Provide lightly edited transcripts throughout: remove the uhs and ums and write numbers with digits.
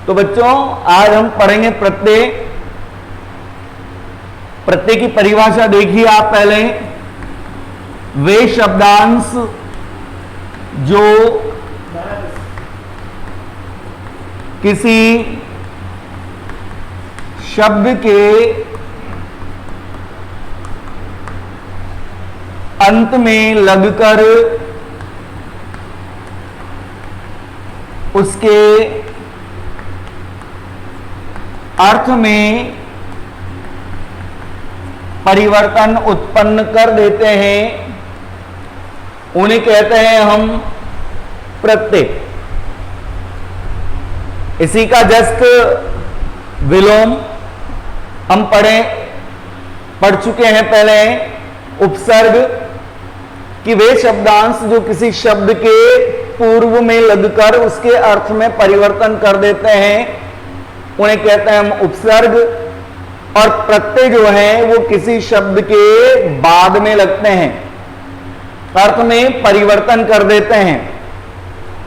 तो बच्चों आज हम पढ़ेंगे प्रत्यय। प्रत्यय की परिभाषा देखिए आप पहले। वे शब्दांश जो किसी शब्द के अंत में लगकर उसके अर्थ में परिवर्तन उत्पन्न कर देते हैं, उन्हें कहते हैं हम प्रत्यय। इसी का जस्ट विलोम हम पढ़ चुके हैं पहले। उपसर्ग कि वे शब्दांश जो किसी शब्द के पूर्व में लगकर उसके अर्थ में परिवर्तन कर देते हैं, उन्हें कहते हैं हम उपसर्ग। और प्रत्यय जो है वो किसी शब्द के बाद में लगते हैं, अर्थ में परिवर्तन कर देते हैं,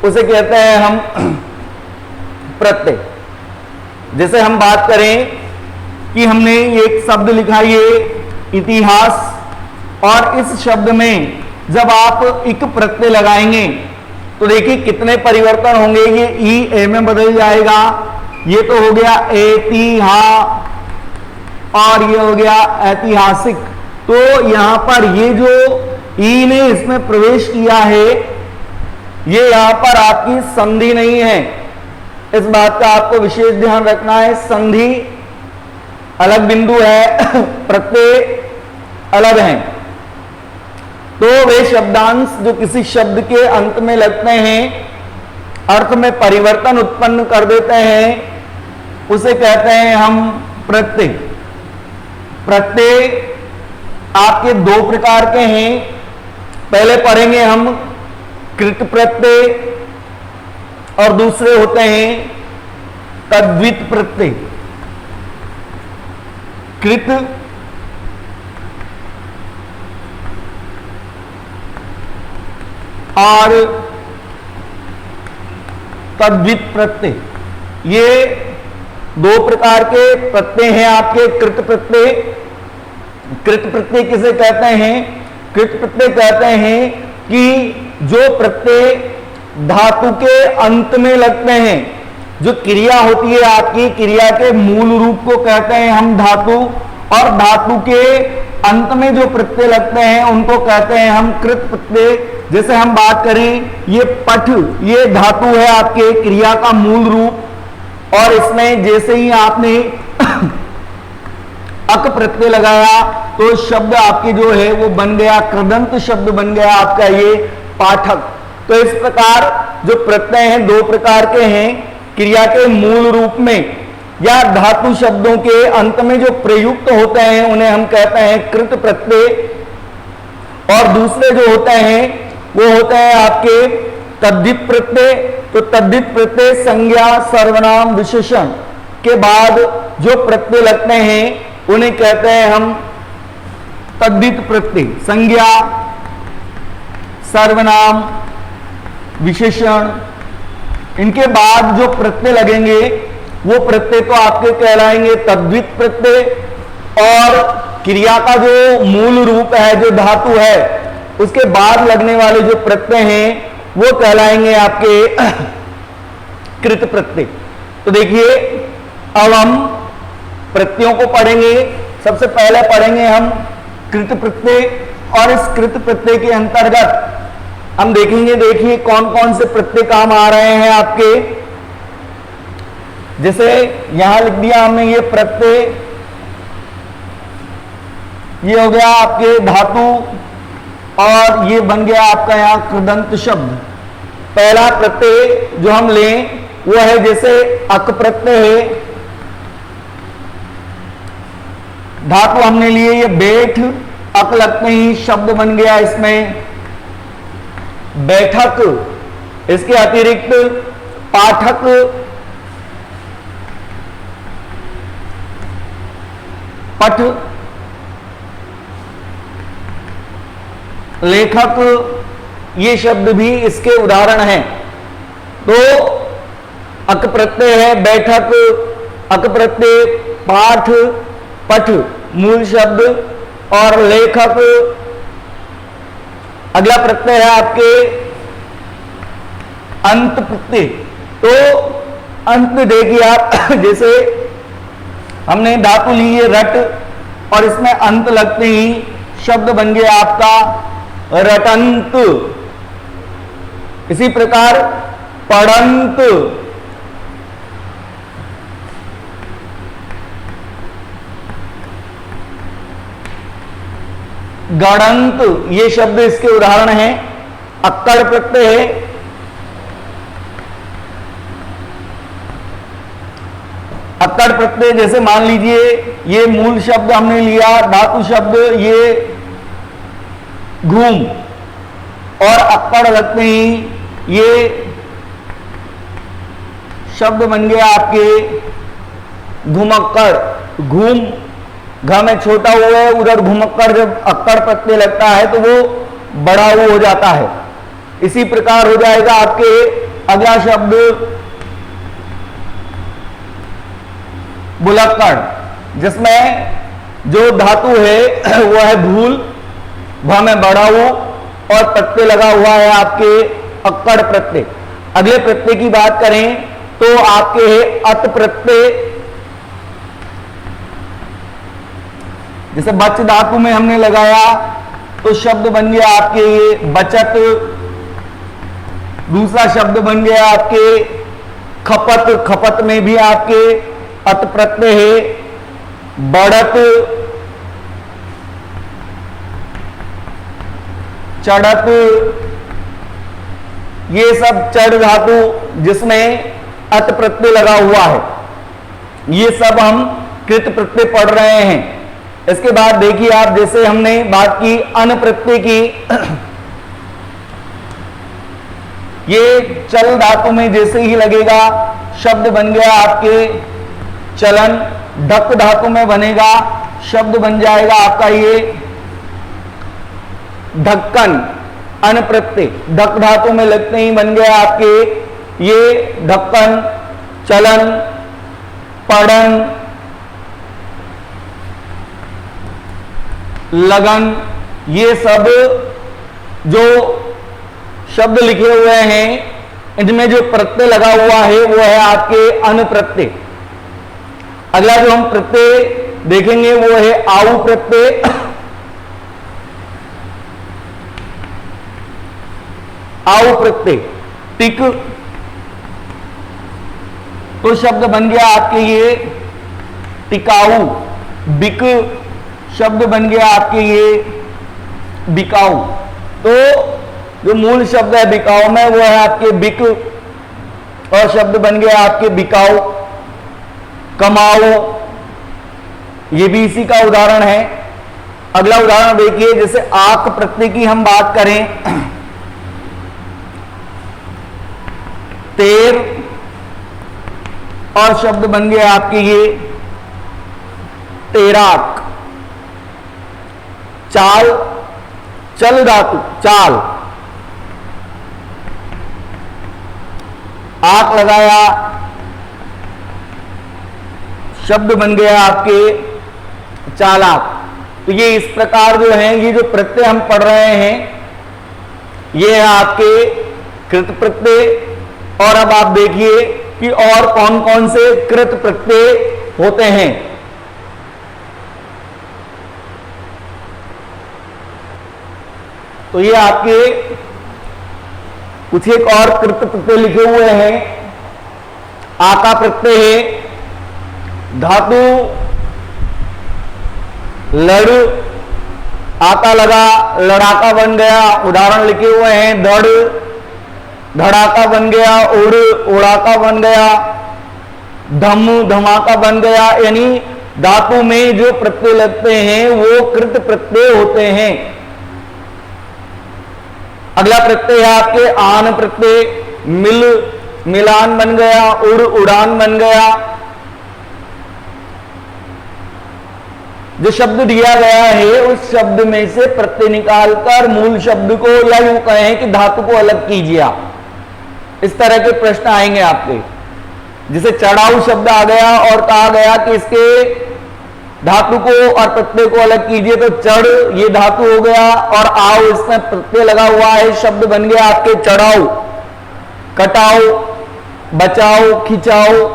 उसे कहते हैं हम प्रत्यय। जैसे हम बात करें कि हमने एक शब्द लिखा ये इतिहास, और इस शब्द में जब आप इक प्रत्यय लगाएंगे तो देखिए कितने परिवर्तन होंगे। ये ई ए में बदल जाएगा, ये तो हो गया एतिहा, और ये हो गया ऐतिहासिक। तो यहां पर ये जो ई ने इसमें प्रवेश किया है, ये यहां पर आपकी संधि नहीं है। इस बात का आपको विशेष ध्यान रखना है। संधि अलग बिंदु है, प्रत्यय अलग है। तो वे शब्दांश जो किसी शब्द के अंत में लगते हैं, अर्थ में परिवर्तन उत्पन्न कर देते हैं, उसे कहते हैं हम प्रत्यय। प्रत्यय आपके दो प्रकार के हैं। पहले पढ़ेंगे हम कृत प्रत्यय, और दूसरे होते हैं तद्वित प्रत्यय। कृत और तद्वित प्रत्यय, ये दो प्रकार के प्रत्यय हैं आपके। कृत प्रत्यय, कृत प्रत्यय किसे कहते हैं? कृत प्रत्यय कहते हैं कि जो प्रत्यय धातु के अंत में लगते हैं, जो क्रिया होती है आपकी, क्रिया के मूल रूप को कहते हैं हम धातु, और धातु के अंत में जो प्रत्यय लगते हैं उनको कहते हैं हम कृत प्रत्यय। जैसे हम बात करें ये पठ, ये धातु है आपके क्रिया का मूल रूप, और इसमें जैसे ही आपने अक प्रत्यय लगाया तो शब्द आपके जो है वो बन गया, कृदंत शब्द बन गया आपका ये पाठक। तो इस प्रकार जो प्रत्यय हैं दो प्रकार के हैं। क्रिया के मूल रूप में या धातु शब्दों के अंत में जो प्रयुक्त होते हैं उन्हें हम कहते हैं कृत प्रत्यय, और दूसरे जो होते हैं वो होते हैं आपके तद्धित प्रत्यय। तो तद्धित प्रत्यय संज्ञा सर्वनाम विशेषण के बाद जो प्रत्यय लगते हैं उन्हें कहते हैं हम तद्धित प्रत्यय। संज्ञा सर्वनाम विशेषण, इनके बाद जो प्रत्यय लगेंगे वो प्रत्यय तो आपके कहलाएंगे तद्धित प्रत्यय, और क्रिया का जो मूल रूप है, जो धातु है, उसके बाद लगने वाले जो प्रत्यय हैं वो कहलाएंगे आपके कृत प्रत्यय। तो देखिए अब हम प्रत्ययों को पढ़ेंगे। सबसे पहले पढ़ेंगे हम कृत प्रत्यय, और इस कृत प्रत्यय के अंतर्गत हम देखेंगे, देखिए कौन कौन से प्रत्यय काम आ रहे हैं आपके। जैसे यहां लिख दिया हमने ये प्रत्यय, ये हो गया आपके धातु, और ये बन गया आपका यहां कृदंत शब्द। पहला प्रत्यय जो हम लें वो है जैसे अक प्रत्यय है, धातु हमने लिए ये बैठ, अक लगते ही शब्द बन गया इसमें बैठक। इसके अतिरिक्त पाठक, पठ, लेखक, ये शब्द भी इसके उदाहरण हैं। तो अक प्रत्यय है बैठक, अक प्रत्यय पाठ, पठ मूल शब्द, और लेखक। अगला प्रत्यय है आपके अंत प्रत्यय। तो अंत देखिए आप, जैसे हमने धातु ली है रट, और इसमें अंत लगते ही शब्द बन गया आपका रटंत। इसी प्रकार पढ़ंत, गणंत, ये शब्द इसके उदाहरण हैं। अक्कड़ प्रत्यय है, अक्कड़ प्रत्यय जैसे मान लीजिए ये मूल शब्द हमने लिया, धातु शब्द ये घूम, और अक्कड़ लगते ही ये शब्द बन गया आपके घुमक्कड़। घूम घ में छोटा हुआ है, उधर घुमक्कड़ जब अक्कड़ प्रत्यय लगता है तो वो बड़ा हो जाता है। इसी प्रकार हो जाएगा आपके अगला शब्द बुलक्कड़, जिसमें जो धातु है वो है भूल, भ में बड़ा हो, और प्रत्यय लगा हुआ है आपके अक्कड़ प्रत्यय। अगले प्रत्यय की बात करें तो आपके है अत प्रत्यय। जैसे बच धातु में हमने लगाया तो शब्द बन गया आपके ये बचत। दूसरा शब्द बन गया आपके खपत, खपत में भी आपके अत प्रत्यय है। बढ़त, चढ़त, ये सब चढ़ धातु जिसमें अत प्रत्यय लगा हुआ है, ये सब हम कृत प्रत्यय पढ़ रहे हैं। इसके बाद देखिए आप, जैसे हमने बात की अन प्रत्यय की, ये चल धातु में जैसे ही लगेगा शब्द बन गया आपके चलन। ढक धातु में बनेगा, शब्द बन जाएगा आपका ये ढक्कन। अन प्रत्यय ढक धातु में लगते ही बन गया आपके ये ढक्कन, चलन, पढ़न, लगन। ये सब जो शब्द लिखे हुए हैं इनमें जो प्रत्यय लगा हुआ है वो है आपके अन प्रत्यय। अगला जो हम प्रत्यय देखेंगे वो है आउ प्रत्यय। आउ प्रत्यय टिक, तो शब्द बन गया आपके ये टिकाऊ। बिक, शब्द बन गया आपके ये बिकाऊ। तो जो मूल शब्द है बिकाऊ में वो है आपके बिक, और शब्द बन गया आपके बिकाऊ। कमाओ, ये भी इसी का उदाहरण है। अगला उदाहरण देखिए, जैसे आक प्रत्यय की हम बात करें, तेर, और शब्द बन गया आपके ये तेराक। चाल, चल धातु चाल, आक लगाया, शब्द बन गया आपके चालाक। तो ये इस प्रकार जो है, ये जो प्रत्यय हम पढ़ रहे हैं ये है आपके कृत प्रत्यय। और अब आप देखिए कि और कौन कौन से कृत प्रत्यय होते हैं। तो ये आपके कुछ एक और कृत प्रत्यय लिखे हुए हैं। आका प्रत्यय है, धातु लड़, आका लगा, लड़ाका बन गया। उदाहरण लिखे हुए हैं, धड़, धड़ाका बन गया, उड़, उड़ाका बन गया, धम, धमाका बन गया। यानी धातु में जो प्रत्यय लगते हैं वो कृत प्रत्यय होते हैं। अगला प्रत्यय है आपके आन प्रत्यय। मिल, मिलान बन गया, उड़, उड़ान बन गया। जो शब्द दिया गया है उस शब्द में से प्रत्यय निकालकर मूल शब्द को, या यूं कहें कि धातु को अलग कीजिए आप। इस तरह के प्रश्न आएंगे आपके। जिसे चढ़ाऊ शब्द आ गया और कहा गया कि इसके धातु को और प्रत्यय को अलग कीजिए, तो चढ़ ये धातु हो गया और आओ इसमें प्रत्यय लगा हुआ है, शब्द बन गया आपके चढ़ाऊ, कटाओ, बचाओ, खिंचाओ।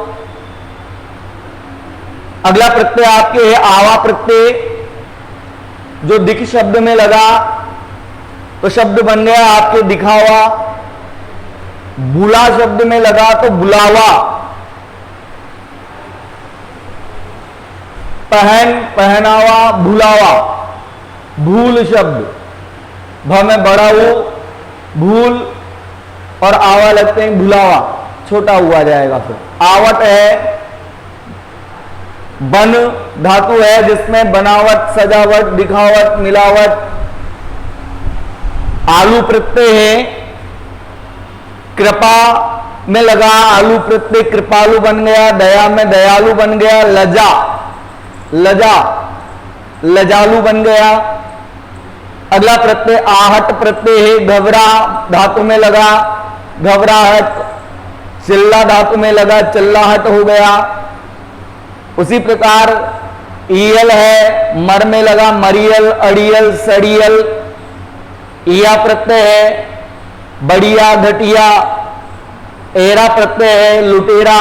अगला प्रत्यय आपके है आवा प्रत्यय, जो दिख शब्द में लगा तो शब्द बन गया आपके दिखावा, भूला शब्द में लगा तो बुलावा, पहन, पहनावा, भूलावा, भूल शब्द, भ में बड़ा हो, भूल और आवा लगते हैं भुलावा, छोटा हुआ जाएगा। फिर आवट है, बन धातु है जिसमें बनावट, सजावट, दिखावट, मिलावट। आलू प्रत्यय है, कृपा में लगा आलू प्रत्यय कृपालु बन गया, दया में दयालु बन गया, लजा, लजा, लजालु बन गया। अगला प्रत्यय आहट प्रत्यय है, घबरा धातु में लगा घबराहट, चिल्ला धातु में लगा चिल्लाहट हो गया। उसी प्रकार ईयल है, मर में लगा मरियल, अड़ियल, सड़ियल। ईया प्रत्यय है, बढ़िया, घटिया। एरा प्रत्यय है, लुटेरा,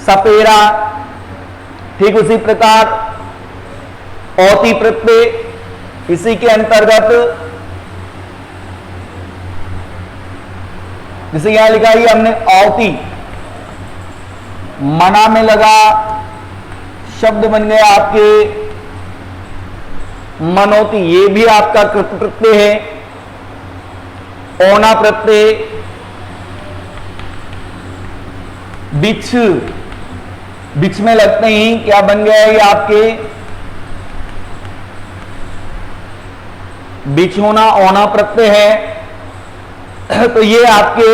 सपेरा। ठीक उसी प्रकार औती प्रत्यय, इसी के अंतर्गत जिसे यहां लिखा है हमने औती, मना में लगा शब्द बन गया आपके मनोती, ये भी आपका कृत प्रत्यय है। ओना प्रत्यय, बिछ, बिच में लगते ही क्या बन गया है ये आपके बिच होना, ओना प्रत्यय है। तो ये आपके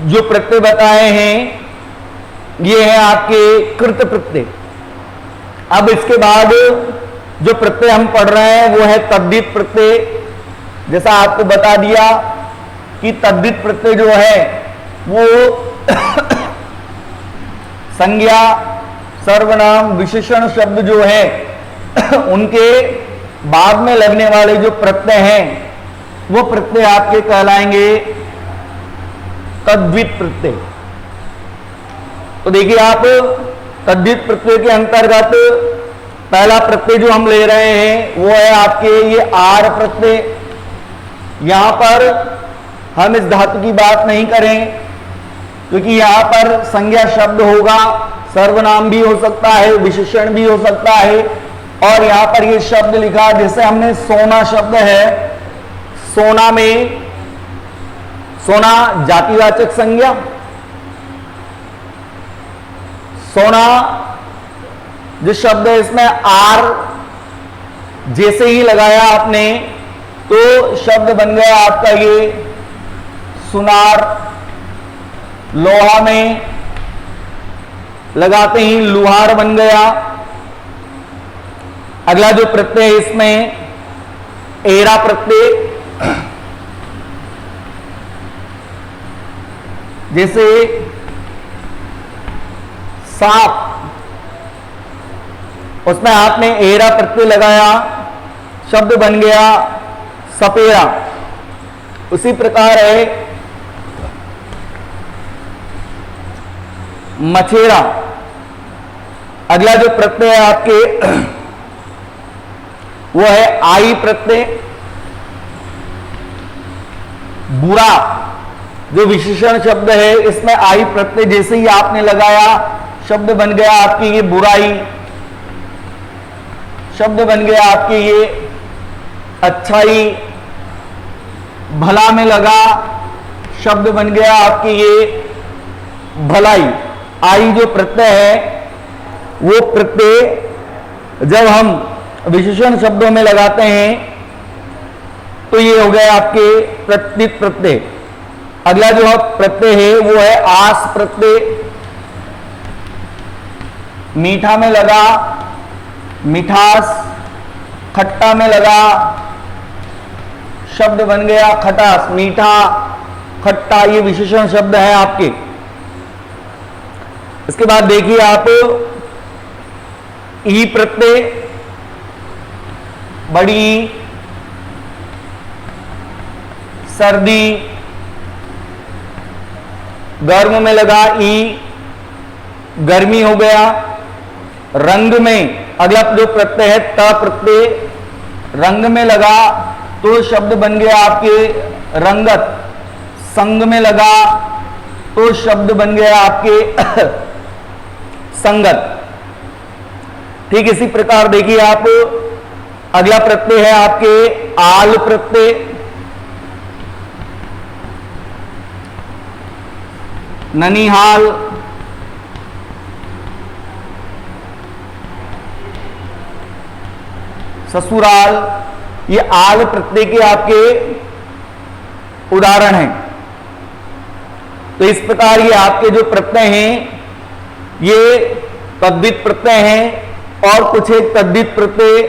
जो प्रत्यय बताए हैं ये है आपके कृत प्रत्यय। अब इसके बाद जो प्रत्यय हम पढ़ रहे हैं वो है तद्धित प्रत्यय। जैसा आपको बता दिया कि तद्धित प्रत्यय जो है वो संज्ञा, सर्वनाम, विशेषण शब्द जो है उनके बाद में लगने वाले जो प्रत्यय हैं वो प्रत्यय आपके कहलाएंगे तद्धित प्रत्यय। तो देखिए आप तद्धित प्रत्यय के अंतर्गत पहला प्रत्यय जो हम ले रहे हैं वो है आपके ये आर प्रत्यय। यहां पर हम इस धातु की बात नहीं करें क्योंकि यहां पर संज्ञा शब्द होगा, सर्वनाम भी हो सकता है, विशेषण भी हो सकता है। और यहां पर ये शब्द लिखा जैसे हमने सोना शब्द है, सोना में सोना जातिवाचक संज्ञा, सोना जो शब्द है इसमें आर जैसे ही लगाया आपने तो शब्द बन गया आपका ये सुनार। लोहा में लगाते ही लुहार बन गया। अगला जो प्रत्यय है इसमें एरा प्रत्यय, जैसे सांप, उसमें आपने एरा प्रत्यय लगाया, शब्द बन गया सपेरा। उसी प्रकार है मछेरा। अगला जो प्रत्यय है आपके वो है आई प्रत्यय। बुरा जो विशेषण शब्द है इसमें आई प्रत्यय जैसे ही आपने लगाया शब्द बन गया आपकी ये बुराई, शब्द बन गया आपकी ये अच्छाई। भला में लगा शब्द बन गया आपकी ये भलाई। आई जो प्रत्यय है वो प्रत्यय जब हम विशेषण शब्दों में लगाते हैं तो ये हो गया आपके प्रत्यय प्रत्यय। अगला जो प्रत्यय है वो है आस प्रत्यय। मीठा में लगा मिठास, खट्टा में लगा शब्द बन गया खटास। मीठा, खट्टा ये विशेषण शब्द है आपके। इसके बाद देखिए आप ई प्रत्यय, बड़ी सर्दी, गर्म में लगा ई, गर्मी हो गया। रंग में अगला जो प्रत्यय है त प्रत्यय, रंग में लगा तो शब्द बन गया आपके रंगत। संग में लगा तो शब्द बन गया आपके संगत। ठीक इसी प्रकार देखिए आप अगला प्रत्यय है आपके आल प्रत्यय, ननिहाल, ससुराल, ये आल प्रत्यय के आपके उदाहरण हैं। तो इस प्रकार ये आपके जो प्रत्यय हैं ये तद्धित प्रत्यय हैं और कुछ एक तद्धित प्रत्यय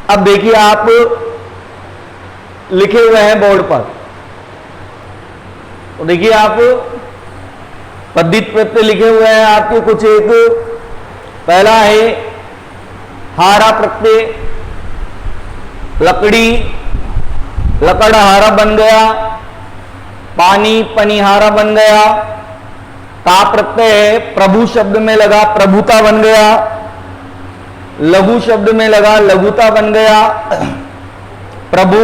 अब देखिए आप लिखे हुए हैं बोर्ड पर। तो देखिए आप तद्धित प्रत्यय लिखे हुए हैं आपके कुछ एक। पहला है हारा प्रत्यय, लकड़ी, लकड़हारा बन गया, पानी पनिहारा बन गया। ता प्रत्यय है, प्रभु शब्द में लगा प्रभुता बन गया, लघु शब्द में लगा लघुता बन गया। प्रभु,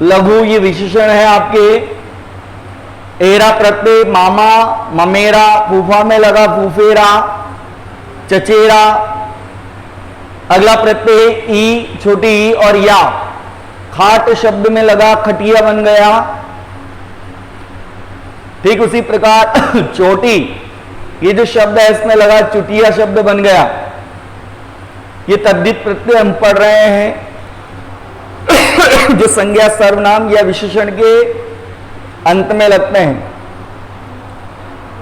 लघु ये विशेषण है आपके। एरा प्रत्यय, मामा, ममेरा, फूफा में लगा फूफेरा, चचेरा। अगला प्रत्यय ई, छोटी ई और या, खाट शब्द में लगा खटिया बन गया। ठीक उसी प्रकार चोटी, ये जो शब्द है इसमें लगा चुटिया शब्द बन गया। ये तद्धित प्रत्यय हम पढ़ रहे हैं जो संज्ञा सर्वनाम या विशेषण के अंत में लगते हैं।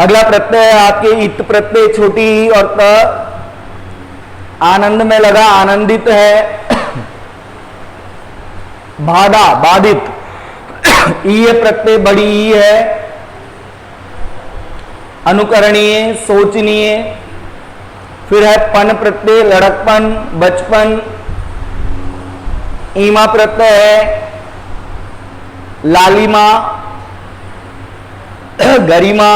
अगला प्रत्यय है आपके इत प्रत्यय, छोटी ई और त। आनंद में लगा आनंदित है, बाधा बाधित, ई प्रत्यय बड़ी ई है। अनुकरणीय, सोचनीय। फिर है पन प्रत्यय, लड़कपन, बचपन। ईमा प्रत्यय है लालिमा, गरिमा।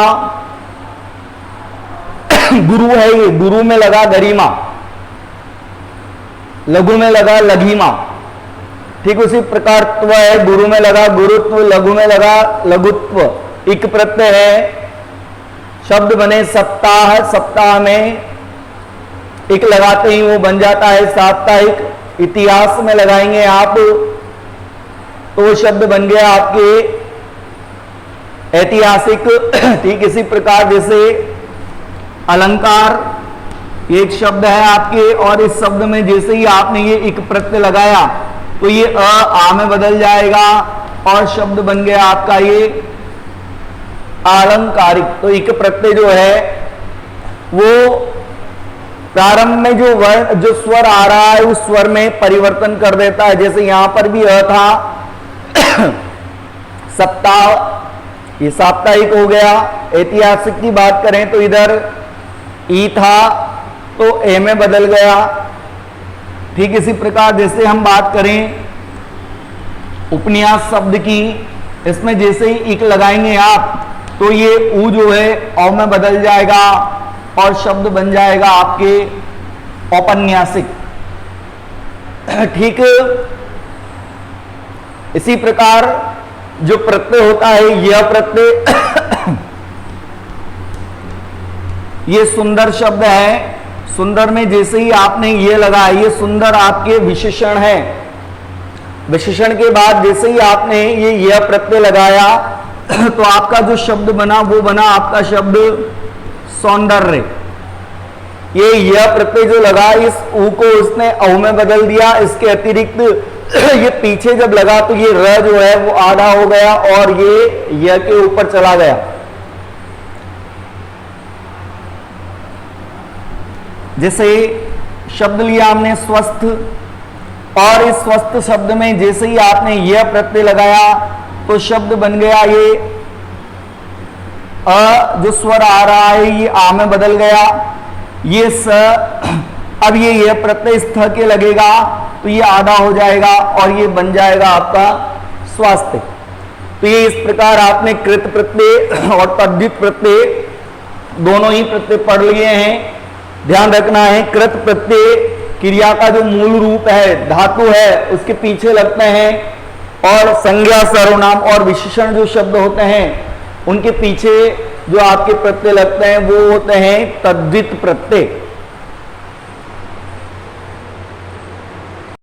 गुरु है ये, गुरु में लगा गरिमा, लघु में लगा लघिमा। ठीक उसी प्रकार त्व है, गुरु में लगा गुरुत्व, लघु में लगा लघुत्व। इक प्रत्यय है, शब्द बने सप्ताह, सप्ताह में इक लगाते ही वो बन जाता है साप्ताहिक। इतिहास में लगाएंगे आप तो शब्द बन गया आपके ऐतिहासिक। ठीक इसी प्रकार जैसे अलंकार, ये एक शब्द है आपके और इस शब्द में जैसे ही आपने ये इक प्रत्यय लगाया तो ये आ में बदल जाएगा और शब्द बन गया आपका ये अलंकारिक। तो इक प्रत्यय जो है वो प्रारंभ में जो वर्ण जो स्वर आ रहा है उस स्वर में परिवर्तन कर देता है। जैसे यहां पर भी अ था सप्ताह, ये साप्ताहिक हो गया। ऐतिहासिक की बात करें तो इधर ई था तो ए में बदल गया। ठीक इसी प्रकार जैसे हम बात करें उपन्यास शब्द की, इसमें जैसे ही इक लगाएंगे आप तो ये ऊ जो है औ में बदल जाएगा और शब्द बन जाएगा आपके औपन्यासिक। ठीक इसी प्रकार जो प्रत्यय होता है यह प्रत्यय ये सुंदर शब्द है। सुंदर में जैसे ही आपने ये लगाया, ये सुंदर आपके विशेषण है। विशेषण के बाद जैसे ही आपने ये यह प्रत्यय लगाया तो आपका जो शब्द बना वो बना आपका शब्द सौंदर्य। ये यह प्रत्यय जो लगा इस ऊ को उसने औ में बदल दिया। इसके अतिरिक्त ये पीछे जब लगा तो ये र जो है वो आधा हो गया और ये य के ऊपर चला गया। जैसे शब्द लिया हमने स्वस्थ और इस स्वस्थ शब्द में जैसे ही आपने यह प्रत्यय लगाया तो शब्द बन गया ये अ जो स्वर आ रहा है ये आ में बदल गया, ये स, अब ये प्रत्यय स्थ के लगेगा तो ये आधा हो जाएगा और ये बन जाएगा आपका स्वास्थ्य। तो ये इस प्रकार आपने कृत प्रत्यय और तद्धित प्रत्यय दोनों ही प्रत्यय पढ़ लिए हैं। ध्यान रखना है कृत प्रत्यय क्रिया का जो मूल रूप है, धातु है, उसके पीछे लगते हैं, और संज्ञा, सर्वनाम और विशेषण जो शब्द होते हैं उनके पीछे जो आपके प्रत्यय लगते हैं वो होते हैं तद्धित प्रत्यय।